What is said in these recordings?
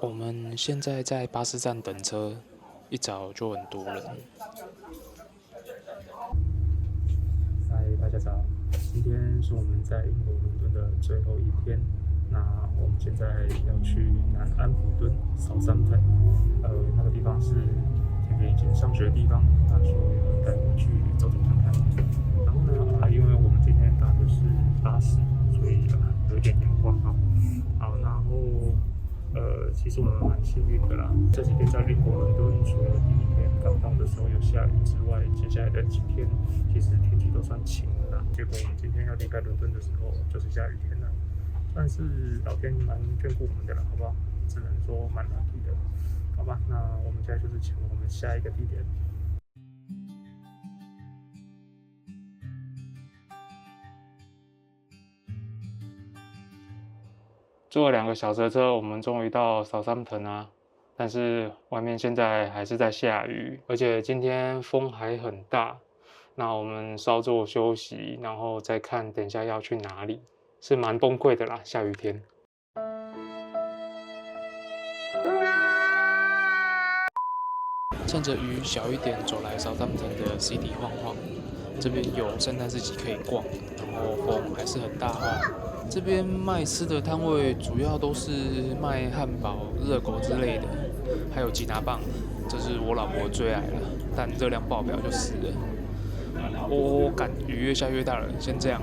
我们现在在巴士站等车，一早就很多人。嗨，大家早！今天是我们在英国伦敦的最后一天。那我们现在要去南安普敦 Southampton，那个地方是甜甜以前上学的地方，那所以带我去走走看看。然后呢，因为我们今天搭的是巴士，所以有一点眼花哈。好，然后其实我们蛮幸运的啦。这几天在英国伦敦，除了第一天刚到的时候有下雨之外，接下来的几天其实天气都算晴的啦。结果我们今天要离开伦敦的时候，就是下雨天了。算是老天蛮眷顾我们的了，好不好？只能说蛮 lucky 的，好吧？那我们现在就是前往我们下一个地点。坐了2个小时的车，我们终于到Southampton啊！但是外面现在还是在下雨，而且今天风还很大。那我们稍作休息，然后再看等一下要去哪里，是蛮崩溃的啦，下雨天。趁着雨小一点，走来Southampton的 City 晃晃。这边有圣诞市集可以逛，然后风还是很大哦。这边卖吃的摊位主要都是卖汉堡、热狗之类的，还有吉拿棒，这是我老婆最爱了，但热量爆表就死了。我赶雨越下越大了，先这样。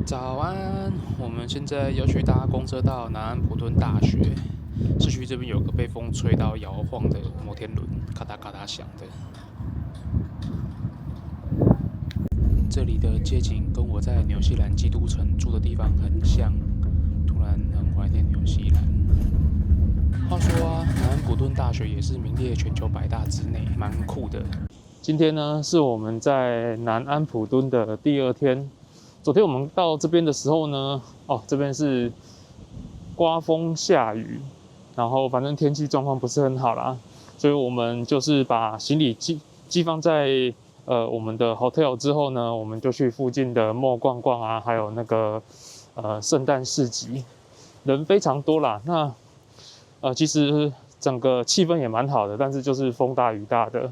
早安，我们现在要去搭公车到南安普敦大学。市区这边有个被风吹到摇晃的摩天轮，咔嗒咔嗒响的。这里的街景跟我在纽西兰基督城住的地方很像，突然很怀念纽西兰。话说啊，南安普敦大学也是名列全球100大之内，蛮酷的。今天呢是我们在南安普敦的第2天。昨天我们到这边的时候呢，这边是刮风下雨，然后反正天气状况不是很好啦，所以我们就是把行李寄放在我们的 hotel 之后呢，我们就去附近的 mall 逛逛啊，还有那个圣诞市集，人非常多啦。那其实整个气氛也蛮好的，但是就是风大雨大的。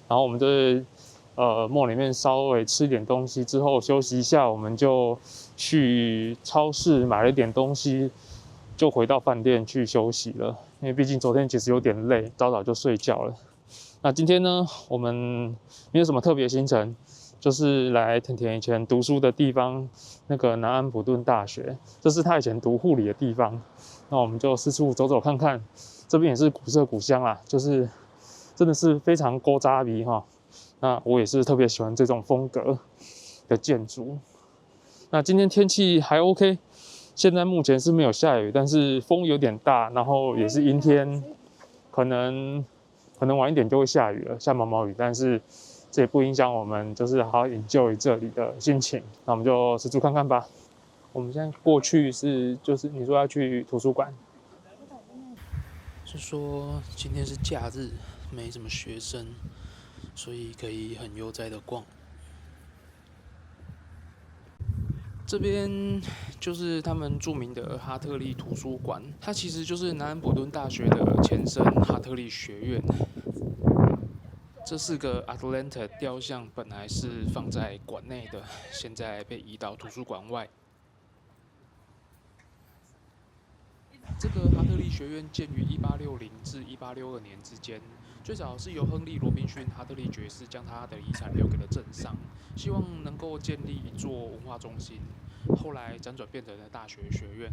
然后我们在mall 里面稍微吃点东西之后休息一下，我们就去超市买了一点东西，就回到饭店去休息了。因为毕竟昨天其实有点累，早就睡觉了。那今天呢，我们没有什么特别行程，就是来甜甜以前读书的地方，那个南安普敦大学，这是他以前读护理的地方。那我们就四处走走看看，这边也是古色古香啦，就是真的是非常古早味哈。那我也是特别喜欢这种风格的建筑。那今天天气还 OK， 现在目前是没有下雨，但是风有点大，然后也是阴天，可能晚一点就会下雨了，下毛毛雨，但是这也不影响我们就是好好 enjoy 这里的心情。那我们就四处看看吧。我们现在过去就是你说要去图书馆，是说今天是假日，没什么学生，所以可以很悠哉的逛。这边就是他们著名的哈特利图书馆，它其实就是南安普敦大学的前身哈特利学院。这4个 Atlanta 雕像本来是放在馆内的，现在被移到图书馆外。这个哈特利学院建于1860至1862年之间，最早是由亨利·罗宾逊哈特利爵士将他的遗产留给了镇上，希望能够建立一座文化中心。后来辗转变成了大学学院。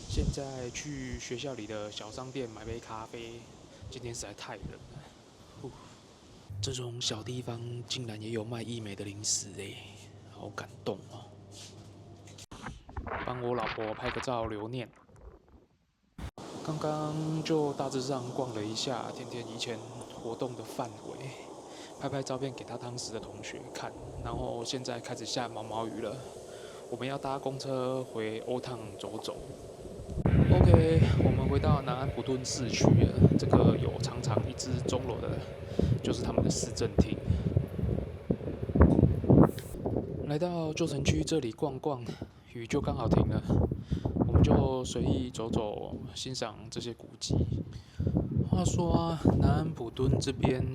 现在去学校里的小商店买杯咖啡，今天实在太冷了。这种小地方竟然也有卖义美的零食哎，好感动哦！帮我老婆拍个照留念。刚刚就大致上逛了一下甜甜以前活动的范围，拍照片给她当时的同学看，然后现在开始下毛毛雨了，我们要搭公车回Old Town走走。OK， 我们回到南安普敦市区了，这个有长长一支钟楼的，就是他们的市政厅。来到旧城区这里逛逛，雨就刚好停了，我们就随意走走，欣赏这些古迹。话说啊，南安普敦这边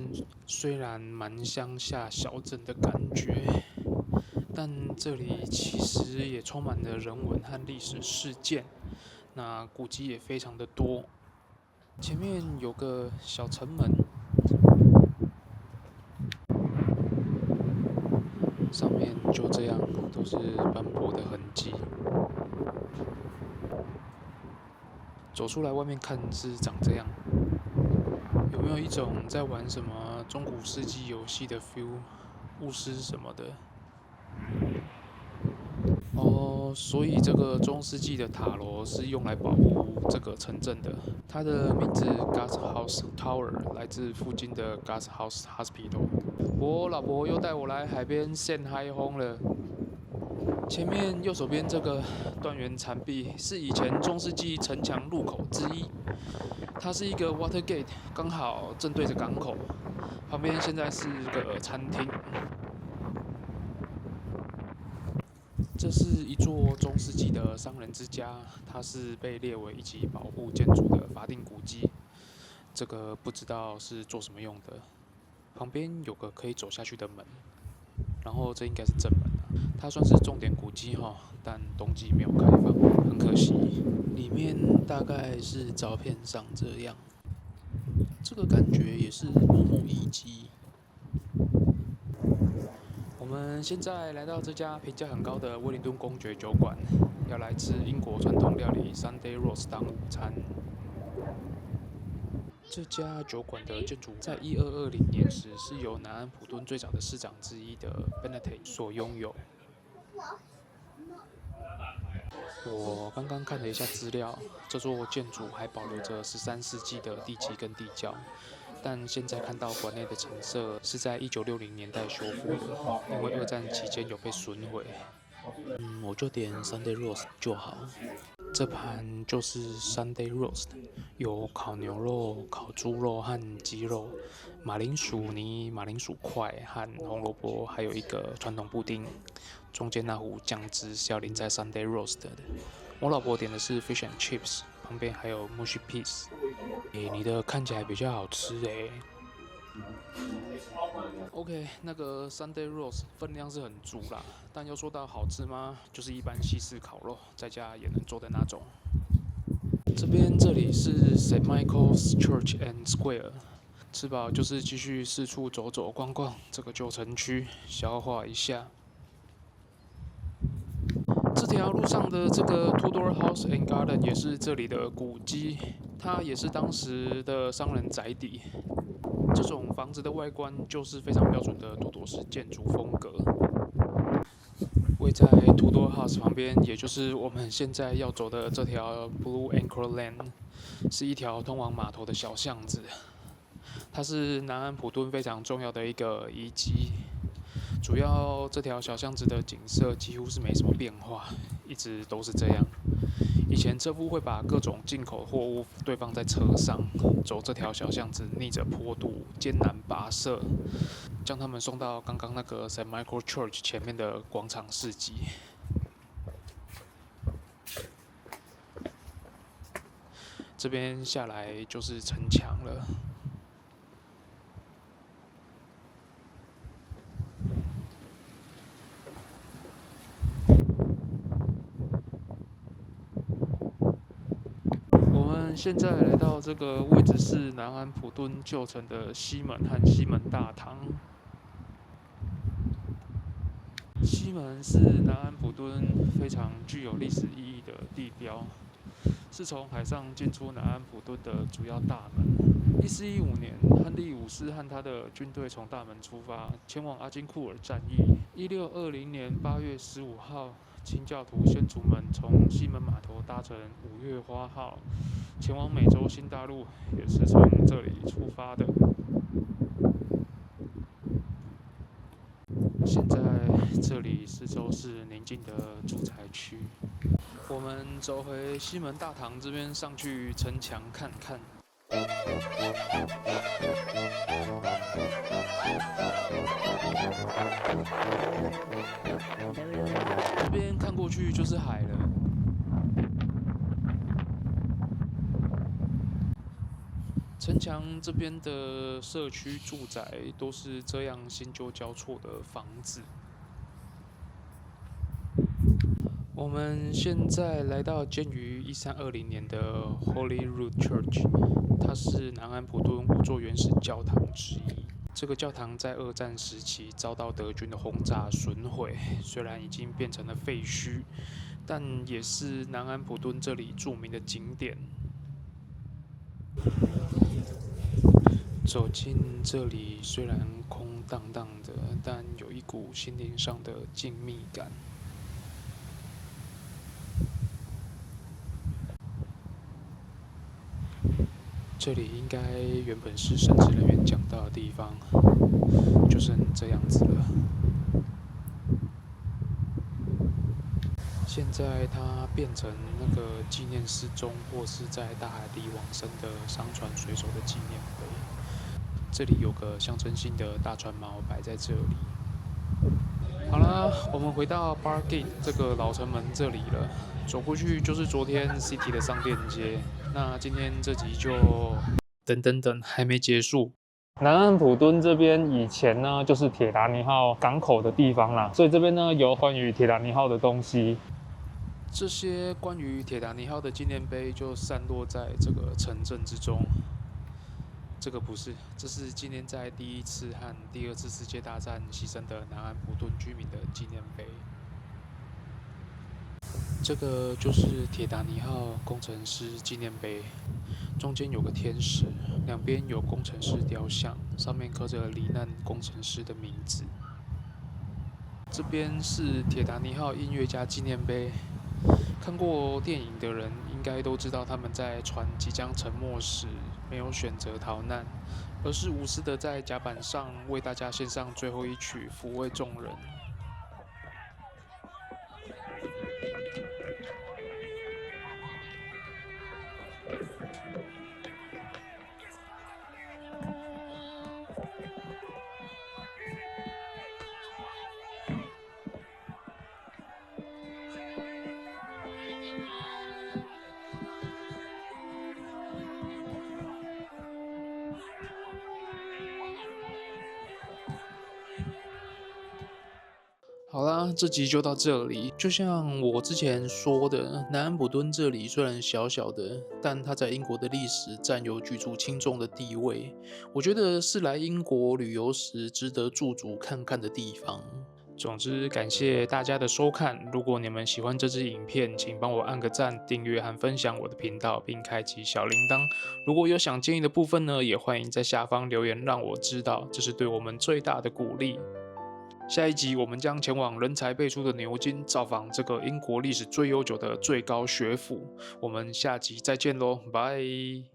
虽然蛮乡下小镇的感觉，但这里其实也充满了人文和历史事件，那古迹也非常的多。前面有个小城门，上面就这样都是斑驳的痕迹。走出来外面看是长这样，有没有一种在玩什么中古世纪游戏的 feel？巫师什么的。哦，所以这个中世纪的塔楼是用来保护这个城镇的。它的名字 Gas House Tower 来自附近的 Gas House Hospital。我老婆又带我来海边现嗨轰了。前面右手边这个断垣残壁是以前中世纪城墙入口之一，它是一个 water gate， 刚好正对着港口。旁边现在是个餐厅。这是一座中世纪的商人之家，它是被列为一级保护建筑的法定古迹。这个不知道是做什么用的。旁边有个可以走下去的门，然后这应该是正门啊。它算是重点古迹哈，但冬季没有开放，很可惜。里面大概是照片上这样，这个感觉也是某某遗迹。我们现在来到这家评价很高的威灵顿公爵酒馆，要来吃英国传统料理 Sunday Roast 当午餐。这家酒馆的建筑在1220年时是由南安普敦最早的市长之一的 Benedict 所拥有。我刚刚看了一下资料，这座建筑还保留着13世纪的地基跟地窖，但现在看到馆内的陈设是在1960年代修复的，因为二战期间有被损毁。我就点 Sunday Roast 就好。这盘就是 Sunday Roast， 有烤牛肉、烤猪肉和鸡肉，马铃薯泥、马铃薯块和红萝卜，还有一个传统布丁。中间那壶酱汁是要淋在 Sunday Roast 的。我老婆点的是 Fish and Chips， 旁边还有 Mushy Peas。你的看起来比较好吃OK， 那个 Sunday Roast 分量是很足啦，但要说到好吃吗？就是一般西式烤肉，在家也能做的那种。这里是 St. Michael's Church and Square， 吃饱就是继续四处走走逛逛这个旧城区，消化一下。这条路上的这个 Tudor House and Garden 也是这里的古迹，它也是当时的商人宅邸。这种房子的外观就是非常标准的土朵式建筑风格。位在 Tudor House 旁边，也就是我们现在要走的这条 Blue Anchor Lane， 是一条通往码头的小巷子。它是南安普敦非常重要的一个遗迹。主要这条小巷子的景色几乎是没什么变化，一直都是这样。以前车夫会把各种进口货物堆放在车上，走这条小巷子，逆着坡度艰难跋涉，将他们送到刚刚那个 St. Michael Church 前面的广场市集。这边下来就是城墙了。现在来到这个位置是南安普敦旧城的西门和西门大堂。西门是南安普敦非常具有历史意义的地标，是从海上进出南安普敦的主要大门。1415年，亨利五世和他的军队从大门出发，前往阿金库尔战役。1620年8月15号，清教徒先祖们从西门码头搭乘五月花号，前往美洲新大陆，也是从这里出发的。现在这里四周是宁静的住宅区。我们走回西门大堂这边上去城墙看看。这边看过去去就是海了。城墙这边的社区住宅都是这样新旧交错的房子。我们现在来到建于1320年的 Holyrood Church， 它是南安普敦5座原始教堂之一。这个教堂在2战时期遭到德军的轰炸损毁，虽然已经变成了废墟，但也是南安普敦这里著名的景点。走进这里，虽然空荡荡的，但有一股心灵上的静谧感。这里应该原本是神职人员讲道的地方，就剩这样子了。现在它变成那个纪念失踪或是在大海底往生的商船水手的纪念碑。这里有个象征性的大船锚摆在这里。好啦，我们回到 Bar Gate 这个老城门这里了，走过去就是昨天 City 的商店街。那今天这集就等，还没结束。南安普敦这边以前呢，就是铁达尼号港口的地方啦，所以这边呢有关于铁达尼号的东西。这些关于铁达尼号的纪念碑就散落在这个城镇之中。这个不是，这是纪念在第1次和第2次世界大战牺牲的南安普敦居民的纪念碑。这个就是铁达尼号工程师纪念碑，中间有个天使，两边有工程师雕像，上面刻着罹难工程师的名字。这边是铁达尼号音乐家纪念碑。看过电影的人应该都知道，他们在船即将沉没时没有选择逃难，而是无私的在甲板上为大家献上最后一曲，抚慰众人。好啦，这集就到这里。就像我之前说的，南安普敦这里虽然小小的，但它在英国的历史占有举足轻重的地位。我觉得是来英国旅游时值得驻足看看的地方。总之，感谢大家的收看。如果你们喜欢这支影片，请帮我按个赞、订阅和分享我的频道，并开启小铃铛。如果有想建议的部分呢，也欢迎在下方留言让我知道，这是对我们最大的鼓励。下一集我们将前往人才辈出的牛津，造访这个英国历史最悠久的最高学府。我们下集再见喽，拜。